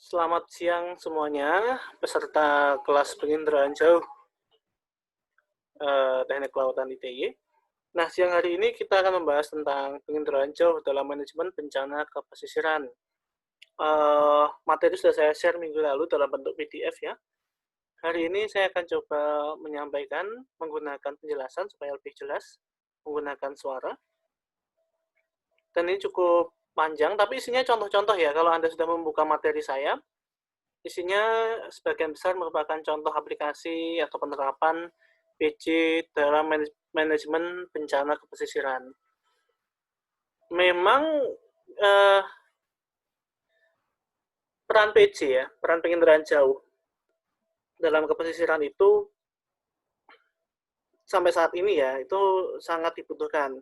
Selamat siang semuanya, peserta kelas penginderaan jauh Teknik Kelautan ITY. Nah, siang hari ini kita akan membahas tentang penginderaan jauh dalam manajemen bencana kepesisiran. Materi sudah saya share minggu lalu dalam bentuk PDF ya. Hari ini saya akan coba menyampaikan menggunakan penjelasan supaya lebih jelas, menggunakan suara. Dan ini cukup panjang, tapi isinya contoh-contoh ya. Kalau Anda sudah membuka materi saya, isinya sebagian besar merupakan contoh aplikasi atau penerapan PJ dalam manajemen bencana kepesisiran. Memang peran PJ ya, peran penginderaan jauh dalam kepesisiran itu sampai saat ini ya, itu sangat dibutuhkan.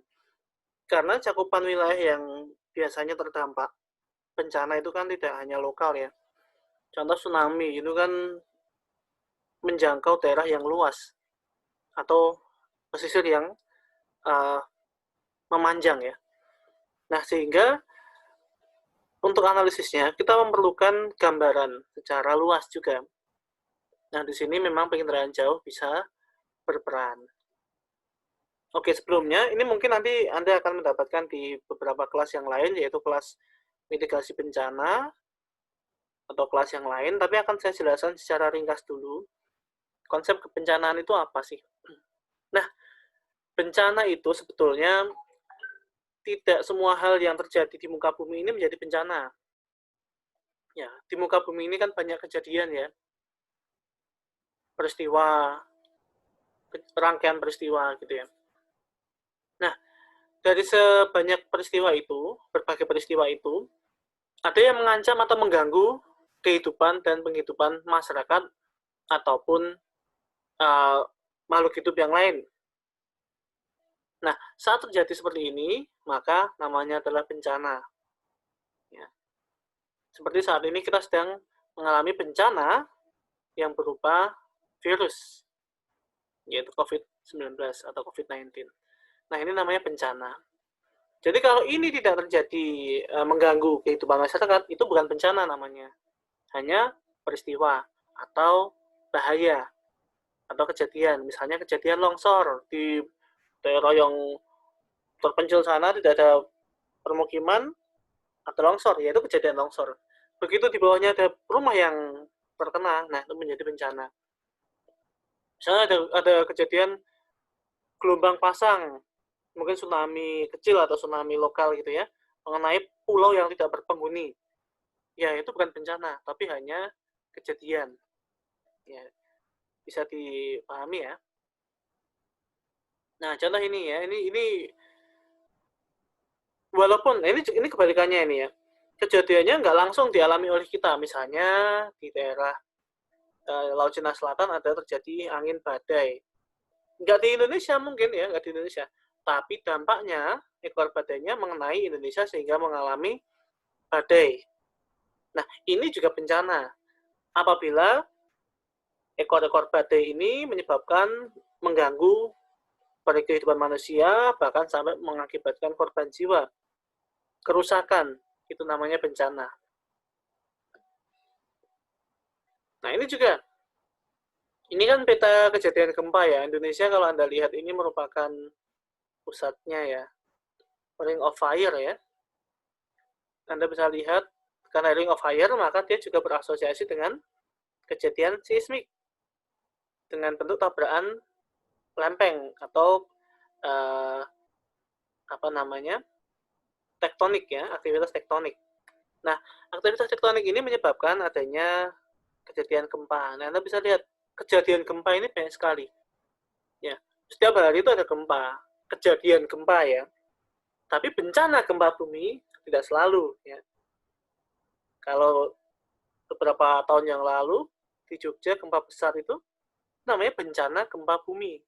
Karena cakupan wilayah yang biasanya terdampak bencana itu kan tidak hanya lokal ya. Contoh tsunami itu kan menjangkau daerah yang luas atau pesisir yang memanjang ya. Nah, sehingga untuk analisisnya kita memerlukan gambaran secara luas juga. Nah, di sini memang penginderaan jauh bisa berperan. Oke, sebelumnya ini mungkin nanti Anda akan mendapatkan di beberapa kelas yang lain, yaitu kelas mitigasi bencana atau kelas yang lain, tapi akan saya jelaskan secara ringkas dulu. Konsep kebencanaan itu apa sih? Nah, bencana itu sebetulnya tidak semua hal yang terjadi di muka bumi ini menjadi bencana. Ya, di muka bumi ini kan banyak kejadian ya. Peristiwa, rangkaian peristiwa gitu ya. Nah, dari sebanyak peristiwa itu, berbagai peristiwa itu, ada yang mengancam atau mengganggu kehidupan dan penghidupan masyarakat ataupun makhluk hidup yang lain. Nah, saat terjadi seperti ini, maka namanya adalah bencana. Ya. Seperti saat ini kita sedang mengalami bencana yang berupa virus, yaitu COVID-19 atau COVID-19. Nah, ini namanya bencana. Jadi kalau ini tidak terjadi mengganggu kehidupan masyarakat, itu bukan bencana namanya. Hanya peristiwa atau bahaya atau kejadian. Misalnya kejadian longsor di daerah yang terpencil sana tidak ada permukiman atau longsor, yaitu kejadian longsor. Begitu di bawahnya ada rumah yang terkena, nah itu menjadi bencana. Misalnya ada kejadian gelombang pasang, mungkin tsunami kecil atau tsunami lokal gitu ya, mengenai pulau yang tidak berpenghuni. Ya, itu bukan bencana, tapi hanya kejadian. Ya, bisa dipahami ya. Nah, contoh ini ya, ini walaupun ini kebalikannya ini ya. Kejadiannya nggak langsung dialami oleh kita, misalnya di daerah Laut Cina Selatan ada terjadi angin badai. Nggak di Indonesia mungkin ya, nggak di Indonesia. Tapi dampaknya ekor badainya mengenai Indonesia sehingga mengalami badai. Nah, ini juga bencana. Apabila ekor-ekor badai ini menyebabkan mengganggu pada kehidupan manusia, bahkan sampai mengakibatkan korban jiwa. Kerusakan, itu namanya bencana. Nah, ini juga, ini kan peta kejadian gempa ya. Indonesia kalau Anda lihat ini merupakan pusatnya ya, Ring of Fire ya. Anda bisa lihat, karena Ring of Fire, maka dia juga berasosiasi dengan kejadian seismik. Dengan bentuk tabrakan lempeng atau apa namanya, tektonik ya, aktivitas tektonik. Nah, aktivitas tektonik ini menyebabkan adanya kejadian gempa. Nah, Anda bisa lihat, kejadian gempa ini banyak sekali. Ya, setiap hari itu ada gempa, kejadian gempa ya. Tapi bencana gempa bumi tidak selalu ya. Kalau beberapa tahun yang lalu di Jogja gempa besar itu namanya bencana gempa bumi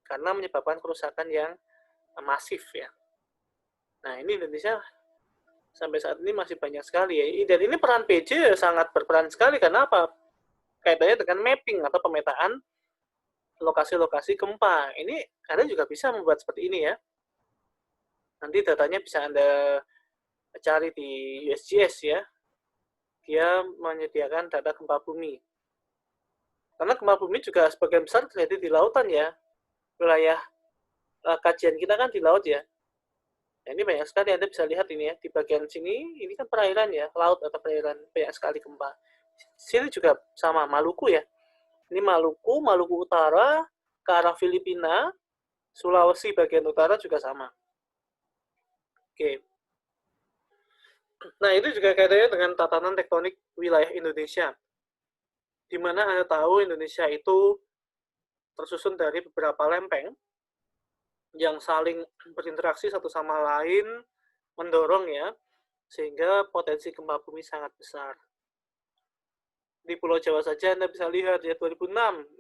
karena menyebabkan kerusakan yang masif ya. Nah, ini Indonesia sampai saat ini masih banyak sekali ya. Dan ini peran PJ sangat berperan sekali karena apa? Kaitannya dengan mapping atau pemetaan lokasi-lokasi gempa. Ini Anda juga bisa membuat seperti ini ya. Nanti datanya bisa Anda cari di USGS ya. dia menyediakan data gempa bumi. Karena gempa bumi juga sebagian besar terjadi di lautan ya. Wilayah kajian kita kan di laut ya. Nah, ini banyak sekali, Anda bisa lihat ini ya, di bagian sini, ini kan perairan ya, laut atau perairan, banyak sekali gempa. Sini juga sama, Maluku ya. Ini Maluku, Maluku Utara, ke arah Filipina, Sulawesi bagian utara juga sama. Oke. Nah, itu juga kaitannya dengan tatanan tektonik wilayah Indonesia. Di mana Anda tahu Indonesia itu tersusun dari beberapa lempeng yang saling berinteraksi satu sama lain, mendorong ya, sehingga potensi gempa bumi sangat besar. Di Pulau Jawa saja Anda bisa lihat ya, 2006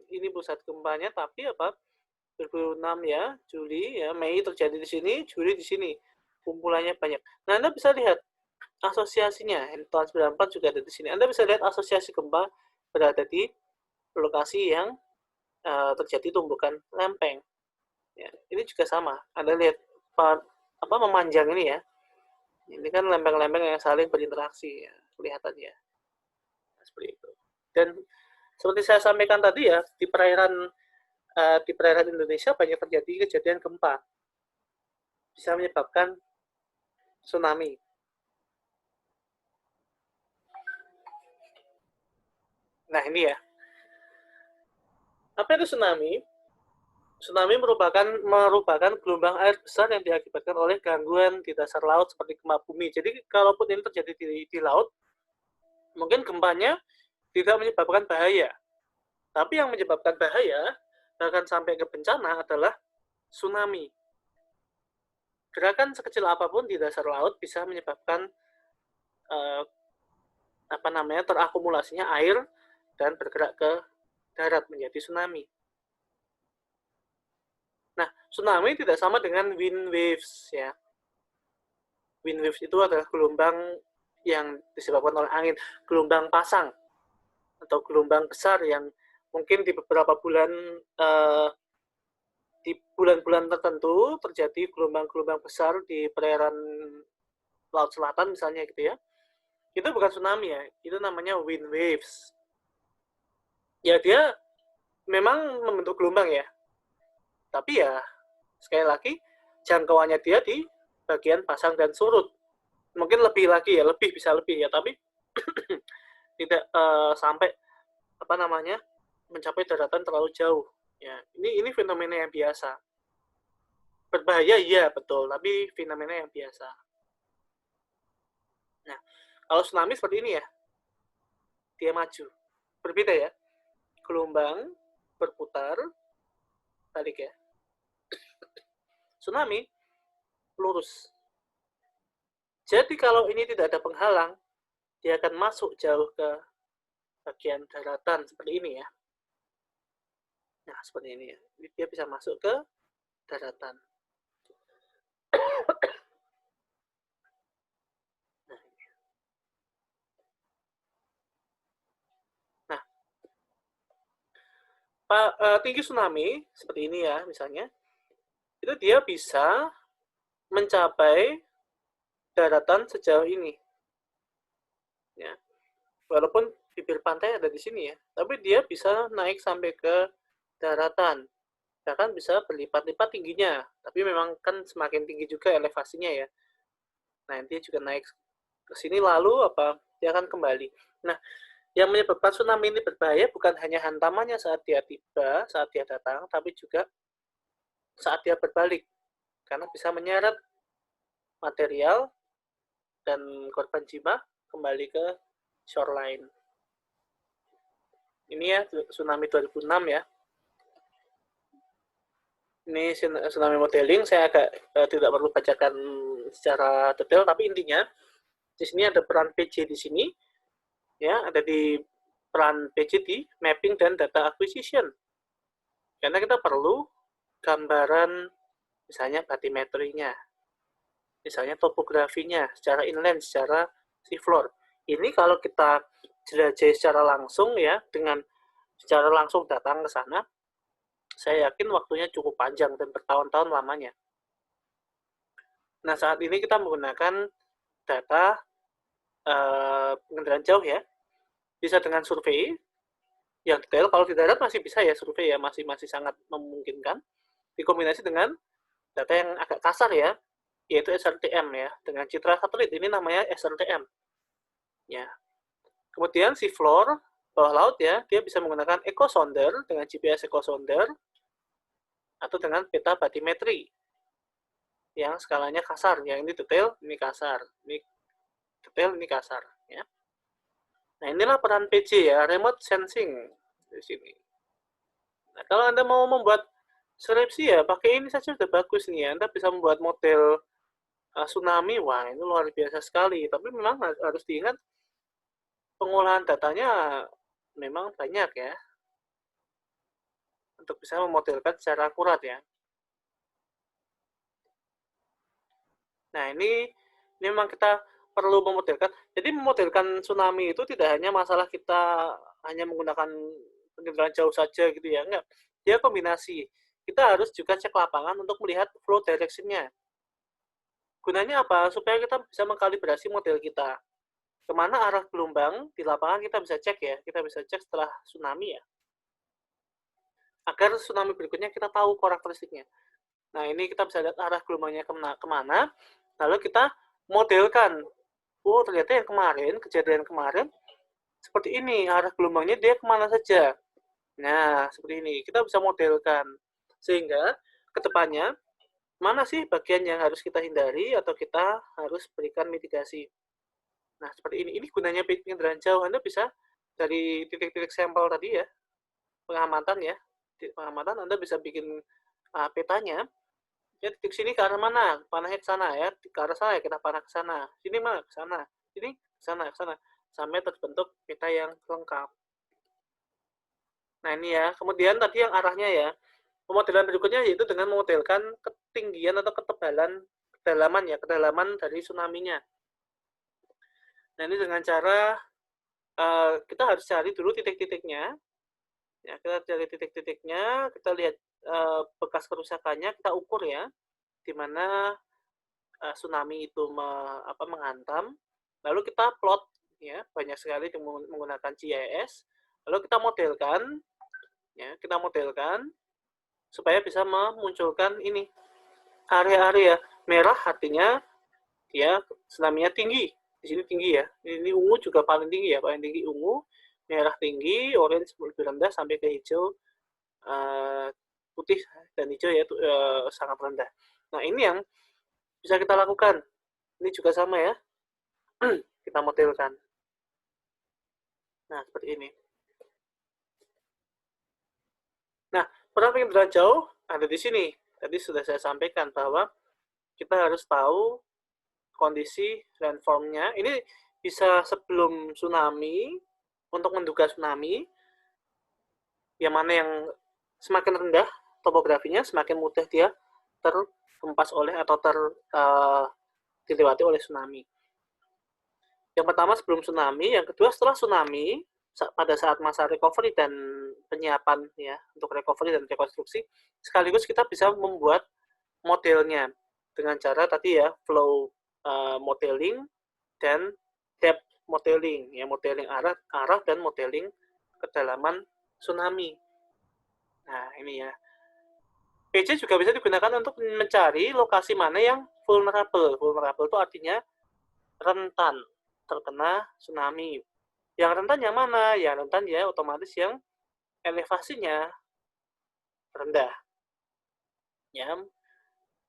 ini pusat gempanya, tapi apa? 2006 ya, Juli ya, Mei terjadi di sini, Juli di sini. Kumpulannya banyak. Nah, Anda bisa lihat asosiasinya. Tahun 94 juga ada di sini. Anda bisa lihat asosiasi gempa berada di lokasi yang terjadi tumbukan lempeng. Ya, ini juga sama. Anda lihat apa memanjang ini ya. Ini kan lempeng-lempeng yang saling berinteraksi ya, kelihatannya. Nah, seperti itu. Dan seperti saya sampaikan tadi ya, di perairan Indonesia banyak terjadi kejadian gempa. Bisa menyebabkan tsunami. Nah, ini ya. Apa itu tsunami? Tsunami merupakan gelombang air besar yang diakibatkan oleh gangguan di dasar laut seperti gempa bumi. Jadi, kalaupun ini terjadi di laut, mungkin gempanya tidak menyebabkan bahaya. Tapi yang menyebabkan bahaya, bahkan sampai ke bencana adalah tsunami. Gerakan sekecil apapun di dasar laut bisa menyebabkan terakumulasinya air dan bergerak ke darat menjadi tsunami. Nah, tsunami tidak sama dengan wind waves ya. Wind waves itu adalah gelombang yang disebabkan oleh angin, gelombang pasang atau gelombang besar yang mungkin di beberapa bulan di bulan-bulan tertentu terjadi gelombang-gelombang besar di perairan Laut Selatan misalnya gitu ya. Itu bukan tsunami ya, itu namanya wind waves. Ya dia memang membentuk gelombang ya. Tapi ya sekali lagi jangkauannya dia di bagian pasang dan surut. Mungkin lebih lagi ya, bisa lebih ya, tapi tidak sampai mencapai daratan terlalu jauh. Ya, ini fenomena yang biasa. Berbahaya iya betul, tapi fenomena yang biasa. Nah, kalau tsunami seperti ini ya, dia maju. Berbeda ya. Gelombang berputar, balik ya. Tsunami lurus. Jadi kalau ini tidak ada penghalang, dia akan masuk jauh ke bagian daratan seperti ini ya. Nah, seperti ini ya. Dia bisa masuk ke daratan. Nah, tinggi tsunami seperti ini ya, misalnya, itu dia bisa mencapai daratan sejauh ini. Ya. Walaupun bibir pantai ada di sini ya, tapi dia bisa naik sampai ke daratan. Bahkan bisa berlipat-lipat tingginya, tapi memang kan semakin tinggi juga elevasinya ya. Nah, dia juga naik ke sini lalu dia akan kembali. Nah, yang menyebabkan tsunami ini berbahaya bukan hanya hantamannya saat dia tiba, saat dia datang, tapi juga saat dia berbalik. Karena bisa menyeret material dan korban jiwa kembali ke shoreline. Ini ya tsunami 2006 ya. Ini tsunami modeling, saya agak tidak perlu bacakan secara detail, tapi intinya di sini ada peran PJ di sini, ya ada di peran PJ di mapping dan data acquisition. Karena kita perlu gambaran misalnya bathymetrinya, misalnya topografinya, secara inland, secara seafloor. Ini kalau kita jelajahi secara langsung ya, dengan secara langsung datang ke sana, saya yakin waktunya cukup panjang dan bertahun-tahun lamanya. Nah, saat ini kita menggunakan data pengendaraan jauh ya. Bisa dengan survei yang detail. Kalau di darat masih bisa ya survei ya, masih sangat memungkinkan. Dikombinasi dengan data yang agak kasar ya, yaitu SRTM ya, dengan citra satelit. Ini namanya SRTM. Ya. Kemudian seafloor, bawah laut ya, dia bisa menggunakan echosonder dengan GPS echosonder atau dengan peta batimetri yang skalanya kasar. Yang ini detail, ini kasar. Ini detail, ini kasar ya. Nah, inilah peran PJ ya, remote sensing di sini. Nah, kalau Anda mau membuat skripsi ya, pakai ini saja sudah bagus nih ya. Anda bisa membuat model tsunami, wah ini luar biasa sekali. Tapi memang harus diingat pengolahan datanya memang banyak ya, untuk bisa memodelkan secara akurat ya. Nah, ini memang kita perlu memodelkan. Jadi memodelkan tsunami itu tidak hanya masalah kita hanya menggunakan pendengaran jauh saja gitu ya, enggak. Dia kombinasi. Kita harus juga cek lapangan untuk melihat flow direction-nya. Gunanya apa? Supaya kita bisa mengkalibrasi model kita. Kemana arah gelombang di lapangan kita bisa cek ya. Kita bisa cek setelah tsunami ya. Agar tsunami berikutnya kita tahu karakteristiknya. Nah, ini kita bisa lihat arah gelombangnya kemana. Lalu kita modelkan. Oh, ternyata yang kemarin, kejadian kemarin, seperti ini. Arah gelombangnya dia kemana saja. Nah, seperti ini. Kita bisa modelkan. Sehingga, kedepannya, mana sih bagian yang harus kita hindari atau kita harus berikan mitigasi. Nah, seperti ini. Ini gunanya penginderaan jauh. Anda bisa dari titik-titik sampel tadi ya, pengamatan ya. Di pengamatan Anda bisa bikin petanya. Ya, titik sini ke arah mana? Panahnya ke sana ya. Ke arah sana ya kita panah ke sana. Sini mah ke sana. Sini ke sana, ke sana. Sampai terbentuk peta yang lengkap. Nah, ini ya. Kemudian tadi yang arahnya ya. Pemodelan berikutnya yaitu dengan memodelkan ketinggian atau ketebalan kedalaman ya, kedalaman dari tsunami-nya. Nah, ini dengan cara kita harus cari dulu titik-titiknya. Ya, kita cari titik-titiknya, kita lihat bekas kerusakannya, kita ukur ya, di mana tsunami itu menghantam. Lalu kita plot ya, banyak sekali menggunakan GIS. Lalu kita modelkan ya, kita modelkan supaya bisa memunculkan ini area-area merah, artinya dia tsunami-nya tinggi. Di sini tinggi ya. Ini ungu juga paling tinggi ya, paling tinggi ungu, merah tinggi, orange lebih rendah sampai ke hijau, putih dan hijau ya sangat rendah. Nah, ini yang bisa kita lakukan. Ini juga sama ya. Kita modelkan. Nah, seperti ini. Nah, peran penginderaan jauh ada di sini. Tadi sudah saya sampaikan bahwa kita harus tahu kondisi landformnya. Ini bisa sebelum tsunami, untuk menduga tsunami, yang mana yang semakin rendah topografinya, semakin mudah dia terhempas oleh atau dilewati oleh tsunami. Yang pertama sebelum tsunami, yang kedua setelah tsunami, pada saat masa recovery dan penyiapan ya untuk recovery dan rekonstruksi, sekaligus kita bisa membuat modelnya dengan cara tadi ya flow modeling dan depth modeling ya, modeling arah dan modeling kedalaman tsunami. Nah, ini ya. PJ juga bisa digunakan untuk mencari lokasi mana yang vulnerable. Vulnerable itu artinya rentan terkena tsunami. Yang rentan yang mana? Yang rentan ya otomatis yang elevasinya rendah.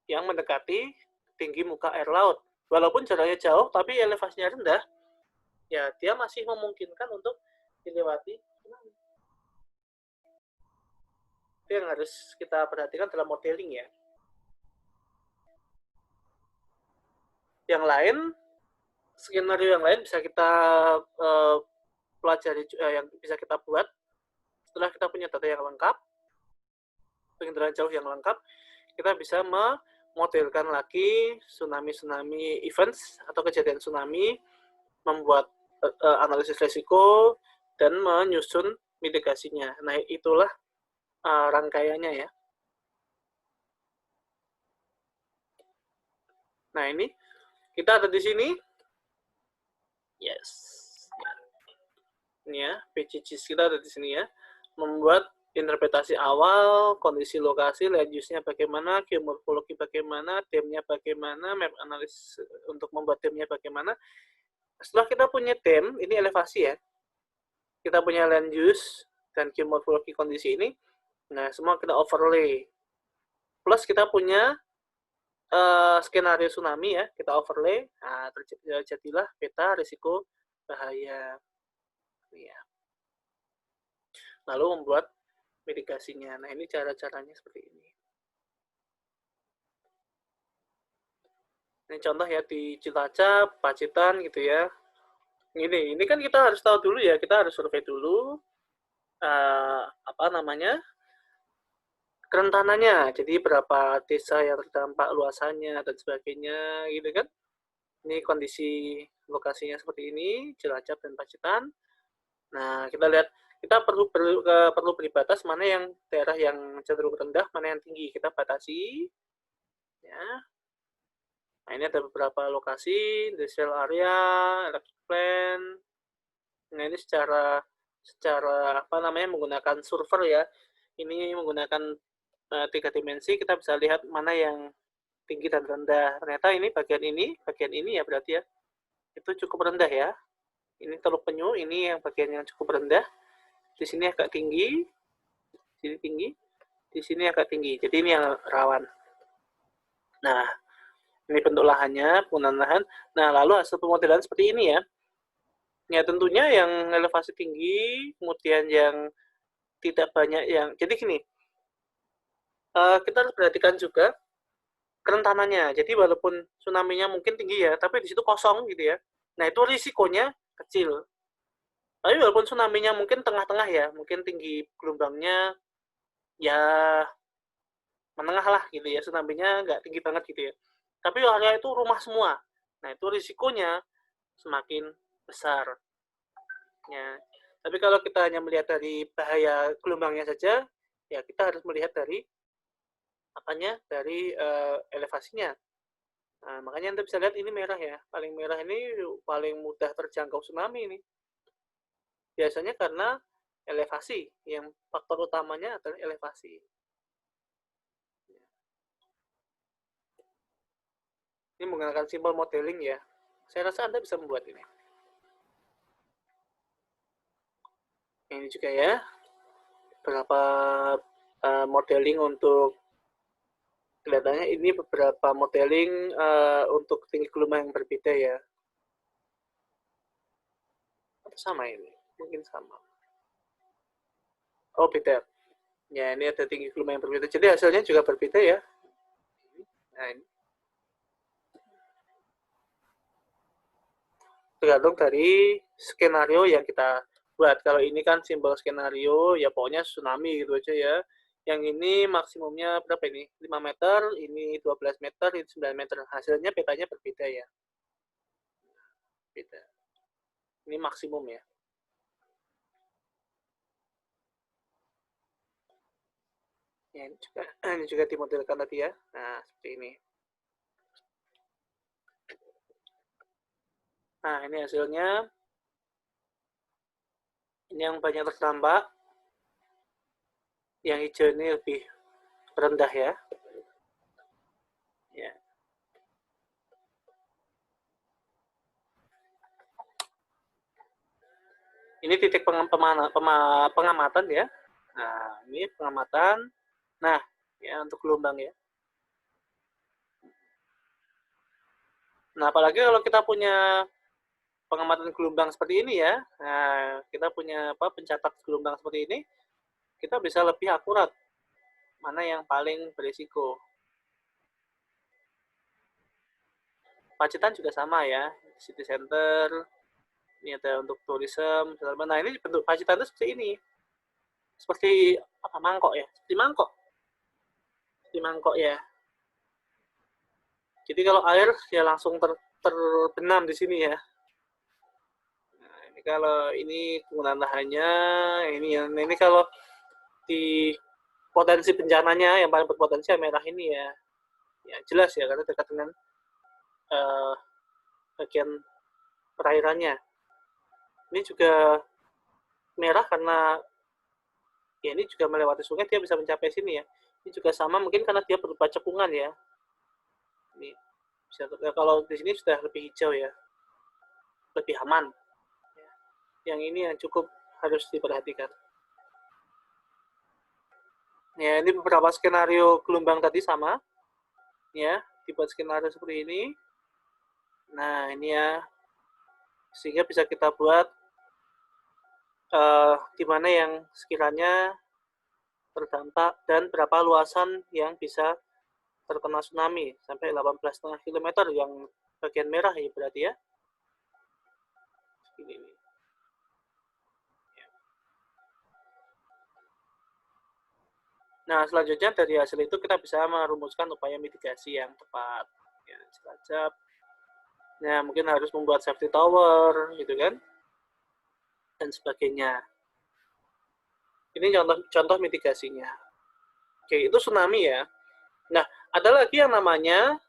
Yang mendekati tinggi muka air laut. Walaupun jaraknya jauh, tapi elevasinya rendah, ya dia masih memungkinkan untuk dilewati tsunami. Itu yang harus kita perhatikan dalam modeling ya. Yang lain, skenario yang lain bisa kita pelajari, yang bisa kita buat setelah kita punya data yang lengkap, penginderaan jauh yang lengkap, kita bisa memodelkan lagi tsunami events atau kejadian tsunami, membuat analisis risiko dan menyusun mitigasinya. Nah, itulah rangkaiannya ya. Nah, ini kita ada di sini. Yes. Ini ya, PCGs kita ada di sini ya. Membuat interpretasi awal, kondisi lokasi, land use-nya bagaimana, geomorfologi bagaimana, dam-nya bagaimana, map analis untuk membuat dam-nya bagaimana. Setelah kita punya dam, ini elevasi ya. Kita punya land use dan geomorfologi kondisi ini. Nah, semua kita overlay. Plus kita punya skenario tsunami ya, kita overlay. Nah, terjadilah peta risiko bahaya. Ya. Lalu membuat mitigasinya. Nah, ini cara-caranya seperti ini. Ini contoh ya di Cilacap, Pacitan gitu ya. Ini kan kita harus tahu dulu ya, kita harus survei dulu kerentanannya. Jadi berapa desa yang terdampak luasannya dan sebagainya gitu kan. Ini kondisi lokasinya seperti ini, Cilacap dan Pacitan. Nah, kita lihat kita perlu beri batas mana yang daerah yang cenderung rendah, mana yang tinggi. Kita batasi ya. Nah, ini ada beberapa lokasi, industrial area, electric plant. Nah, ini secara menggunakan survey ya. Ini menggunakan 3 dimensi, kita bisa lihat mana yang tinggi dan rendah. Ternyata ini bagian ini ya berarti ya. Itu cukup rendah ya. Ini Teluk Penyu, ini yang bagian yang cukup rendah. Di sini agak tinggi, di sini tinggi, di sini agak tinggi. Jadi ini yang rawan. Nah, ini bentuk lahannya, penggunaan lahan. Nah, lalu hasil pemodelan seperti ini ya. Ya, tentunya yang elevasi tinggi, kemudian yang tidak banyak yang... Jadi gini, kita harus perhatikan juga kerentanannya. Jadi walaupun tsunami-nya mungkin tinggi ya, tapi di situ kosong gitu ya. Nah, itu risikonya kecil. Tapi walaupun tsunami-nya mungkin tengah-tengah ya, mungkin tinggi gelombangnya ya menengah lah gitu ya, tsunami-nya nggak tinggi banget gitu ya. Tapi area itu rumah semua. Nah, itu risikonya semakin besar. Ya. Tapi kalau kita hanya melihat dari bahaya gelombangnya saja, ya kita harus melihat dari elevasinya. Nah, makanya Anda bisa lihat ini merah ya. Paling merah ini paling mudah terjangkau tsunami ini. Biasanya karena elevasi. Yang faktor utamanya adalah elevasi. Ini menggunakan simple modeling ya. Saya rasa Anda bisa membuat ini. Ini juga ya. Beberapa modeling untuk kelihatannya ini beberapa modeling untuk tinggi gelombang yang berbeda ya. Atau sama ini? Mungkin sama. Oh, beda. Ya, ini ada tinggi gelombang yang berbeda. Jadi hasilnya juga berbeda ya. Nah, ini. Tergantung dari skenario yang kita buat. Kalau ini kan simbol skenario, ya pokoknya tsunami gitu aja ya. Yang ini maksimumnya berapa ini? 5 meter, ini 12 meter, ini 9 meter. Hasilnya petanya berbeda ya. Beda. Ini maksimum ya. Ya, ini juga dimodelkan tadi ya. Nah, seperti ini. Nah, ini hasilnya. Ini yang banyak terdampak. Yang hijau ini lebih rendah ya. Ya. Ini titik pengamatan ya. Nah, ini pengamatan. Nah, ya untuk gelombang ya. Nah, apalagi kalau kita punya pengamatan gelombang seperti ini ya. Nah, kita punya pencatat gelombang seperti ini, kita bisa lebih akurat mana yang paling berisiko. Pacitan juga sama ya, city center. Ini ada untuk tourism. Nah, ini bentuk Pacitan itu seperti ini. Seperti apa, mangkok ya? Seperti mangkok. Seperti mangkok ya. Jadi kalau air ya langsung terbenam di sini ya. Nah, ini kalau ini penggunaan lahannya, ini kalau di potensi bencananya yang paling berpotensi merah ini ya. Ya jelas ya karena dekat dengan bagian perairannya. Ini juga merah karena ya ini juga melewati sungai, dia bisa mencapai sini ya. Ini juga sama mungkin karena dia berupa cekungan ya. Ini bisa, kalau di sini sudah lebih hijau ya, lebih aman. Yang ini yang cukup harus diperhatikan. Ya, ini beberapa skenario gelombang tadi sama. Ya, dibuat skenario seperti ini. Nah, ini ya. Sehingga bisa kita buat di mana yang sekiranya terdampak dan berapa luasan yang bisa terkena tsunami sampai 18,5 km yang bagian merah ya berarti ya. Ini. Nah, selanjutnya dari hasil itu kita bisa merumuskan upaya mitigasi yang tepat. Ya, Cilacap. Nah, mungkin harus membuat safety tower, gitu kan, dan sebagainya. Ini contoh mitigasinya. Oke, itu tsunami ya. Nah, ada lagi yang namanya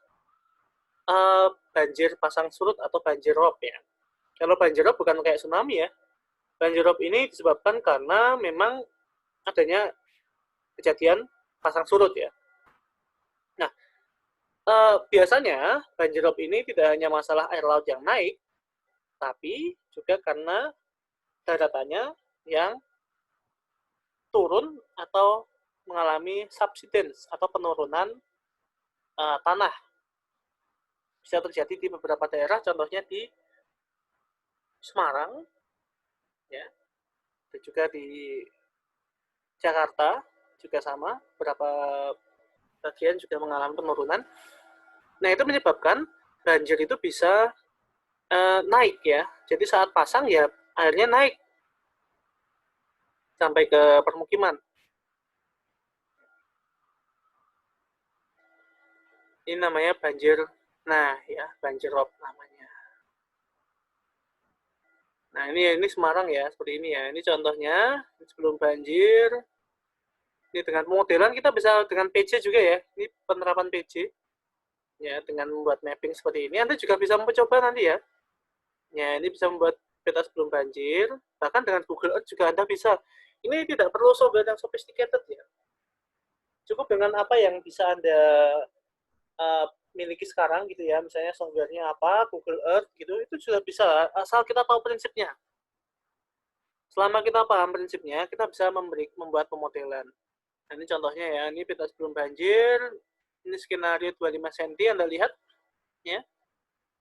banjir pasang surut atau banjir rob ya. Kalau banjir rob bukan kayak tsunami ya. Banjir rob ini disebabkan karena memang adanya kejadian pasang surut ya. Nah, biasanya banjir rob ini tidak hanya masalah air laut yang naik, tapi juga karena daratannya yang turun atau mengalami subsidence atau penurunan tanah. Bisa terjadi di beberapa daerah, contohnya di Semarang, ya, dan juga di Jakarta juga sama, beberapa bagian juga mengalami penurunan. Nah, itu menyebabkan banjir itu bisa naik ya. Jadi saat pasang ya airnya naik sampai ke permukiman. Ini namanya banjir. Nah, ya, banjir rob namanya. Nah, ini Semarang ya, seperti ini ya. Ini contohnya sebelum banjir. Ini dengan modelan kita bisa dengan PJ juga ya. Ini penerapan PJ. Ya, dengan membuat mapping seperti ini, Anda juga bisa mencoba nanti ya. Ya, ini bisa membuat peta sebelum banjir. Bahkan dengan Google Earth juga Anda bisa. Ini tidak perlu software yang sophisticated ya. Cukup dengan apa yang bisa Anda miliki sekarang gitu ya. Misalnya softwarenya apa, Google Earth gitu, itu sudah bisa. Asal kita tahu prinsipnya. Selama kita paham prinsipnya, kita bisa membuat pemodelan. Nah, ini contohnya ya, ini peta sebelum banjir, ini skenario 25 cm, Anda lihat, ya.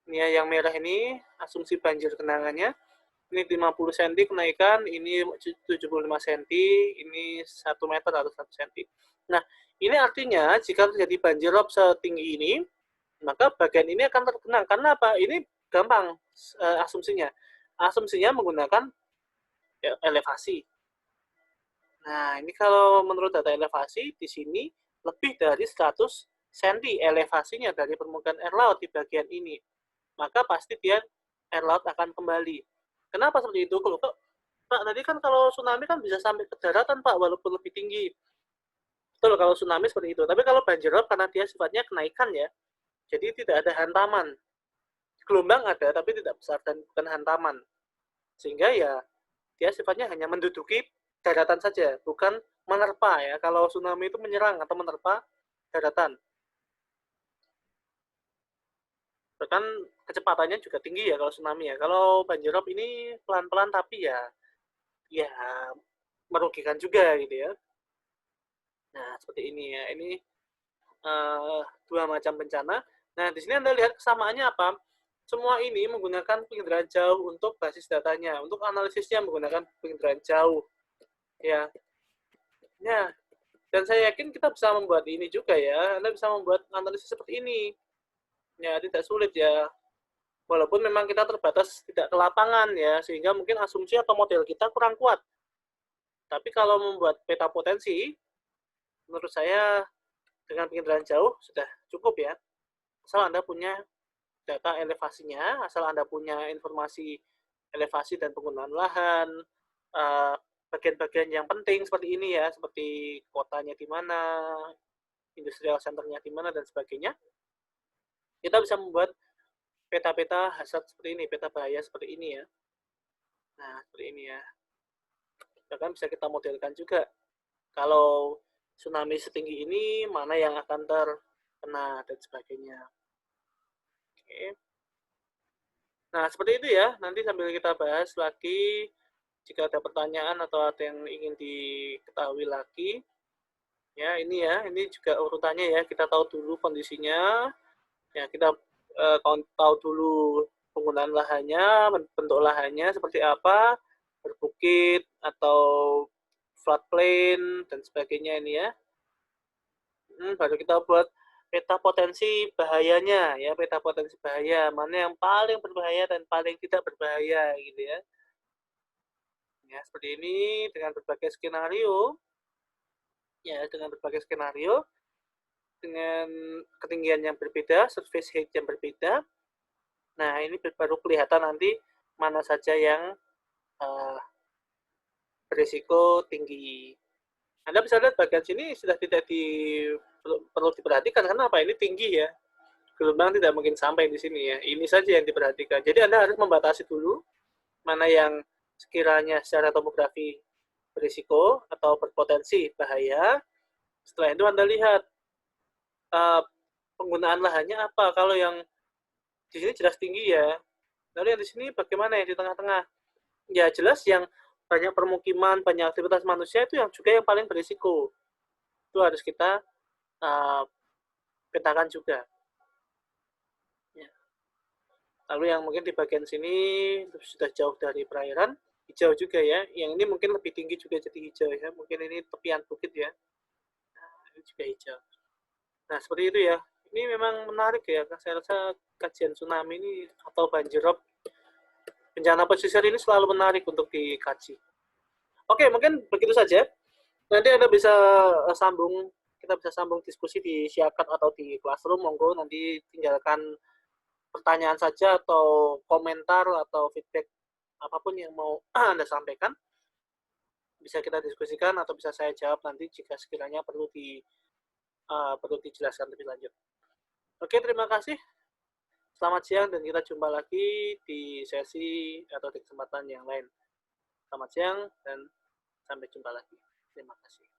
Ini ya, yang merah ini, asumsi banjir genangannya, ini 50 cm kenaikan, ini 75 cm, ini 1 meter atau 1 cm. Nah, ini artinya jika terjadi banjir rob setinggi ini, maka bagian ini akan tergenang. Karena apa? Ini gampang asumsinya. Asumsinya menggunakan elevasi. Nah, ini kalau menurut data elevasi, di sini lebih dari 100 cm elevasinya dari permukaan air laut di bagian ini. Maka pasti dia air laut akan kembali. Kenapa seperti itu? Kalau Pak, tadi kan kalau tsunami kan bisa sampai ke daratan, Pak, walaupun lebih tinggi. Betul, kalau tsunami seperti itu. Tapi kalau banjir rob karena dia sifatnya kenaikan ya, jadi tidak ada hantaman. Gelombang ada, tapi tidak besar dan bukan hantaman. Sehingga ya, dia sifatnya hanya menduduki daratan saja, bukan menerpa ya. Kalau tsunami itu menyerang atau menerpa daratan. Bahkan kecepatannya juga tinggi ya kalau tsunami ya. Kalau banjir rob ini pelan-pelan tapi ya merugikan juga gitu ya. Nah, seperti ini ya. Ini dua macam bencana. Nah, di sini Anda lihat kesamaannya apa? Semua ini menggunakan penginderaan jauh untuk basis datanya. Untuk analisisnya menggunakan penginderaan jauh. Ya. Ya, dan saya yakin kita bisa membuat ini juga ya. Anda bisa membuat analisis seperti ini. Ya, tidak sulit ya. Walaupun memang kita terbatas tidak ke lapangan ya, sehingga mungkin asumsi atau model kita kurang kuat. Tapi kalau membuat peta potensi, menurut saya dengan penginderaan jauh sudah cukup ya. Asal Anda punya data elevasinya, asal Anda punya informasi elevasi dan penggunaan lahan, bagian-bagian yang penting seperti ini ya, seperti kotanya di mana, industrial center-nya di mana, dan sebagainya. Kita bisa membuat peta-peta hazard seperti ini, peta bahaya seperti ini ya. Nah, seperti ini ya. Bahkan bisa kita modelkan juga. Kalau tsunami setinggi ini, mana yang akan terkena, dan sebagainya. Oke. Nah, seperti itu ya. Nanti sambil kita bahas lagi, jika ada pertanyaan atau ada yang ingin diketahui lagi. Ya, ini juga urutannya ya. Kita tahu dulu kondisinya. Ya, kita tahu dulu penggunaan lahannya, bentuk lahannya seperti apa, berbukit atau floodplain dan sebagainya ini ya. Baru kita buat peta potensi bahayanya ya, peta potensi bahaya mana yang paling berbahaya dan paling tidak berbahaya gitu ya. Ya, seperti ini dengan berbagai skenario. Ya, dengan berbagai skenario dengan ketinggian yang berbeda, surface height yang berbeda. Nah, ini baru kelihatan nanti mana saja yang berisiko tinggi. Anda bisa lihat bagian sini sudah tidak perlu diperhatikan karena apa? Ini tinggi ya. Gelombang tidak mungkin sampai di sini ya. Ini saja yang diperhatikan. Jadi Anda harus membatasi dulu mana yang sekiranya secara topografi berisiko atau berpotensi bahaya. Setelah itu Anda lihat penggunaan lahannya apa. Kalau yang di sini jelas tinggi ya. Lalu yang di sini bagaimana ya di tengah-tengah? Ya jelas yang banyak permukiman, banyak aktivitas manusia itu yang juga yang paling berisiko. Itu harus kita petakan juga. Ya. Lalu yang mungkin di bagian sini sudah jauh dari perairan, hijau juga ya. Yang ini mungkin lebih tinggi juga jadi hijau ya. Mungkin ini tepian bukit ya. Nah, ini juga hijau. Nah, seperti itu ya. Ini memang menarik ya. Saya rasa kajian tsunami ini atau banjir rob, bencana pesisir ini selalu menarik untuk dikaji. Oke, mungkin begitu saja. Nanti Anda bisa kita bisa sambung diskusi di Siakat atau di Classroom. Monggo nanti tinggalkan pertanyaan saja atau komentar atau feedback apapun yang mau Anda sampaikan. Bisa kita diskusikan atau bisa saya jawab nanti jika sekiranya perlu dijelaskan lebih lanjut. Oke, terima kasih. Selamat siang dan kita jumpa lagi di sesi atau di kesempatan yang lain. Selamat siang dan sampai jumpa lagi. Terima kasih.